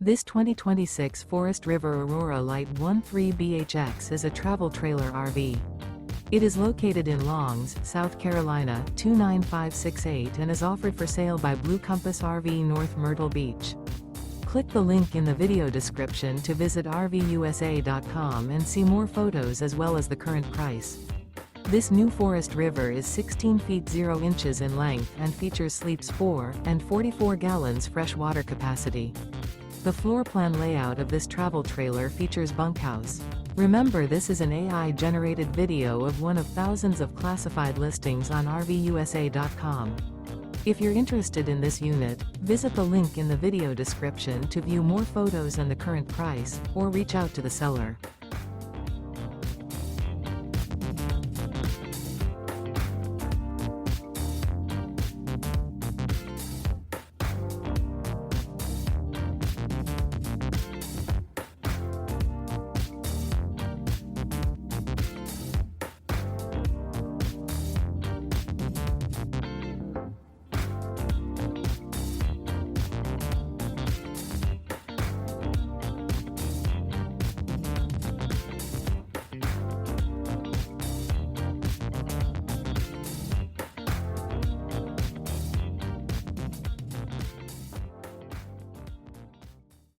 This 2026 Forest River Aurora Light 13BHX is a travel trailer RV. It is located in Longs, South Carolina, 29568 and is offered for sale by Blue Compass RV North Myrtle Beach. Click the link in the video description to visit RVUSA.com and see more photos as well as the current price. This new Forest River is 16 feet 0 inches in length and features sleeps 4 and 44 gallons fresh water capacity. The floor plan layout of this travel trailer features bunkhouse. Remember, this is an AI-generated video of one of thousands of classified listings on RVUSA.com. If you're interested in this unit, visit the link in the video description to view more photos and the current price, or reach out to the seller.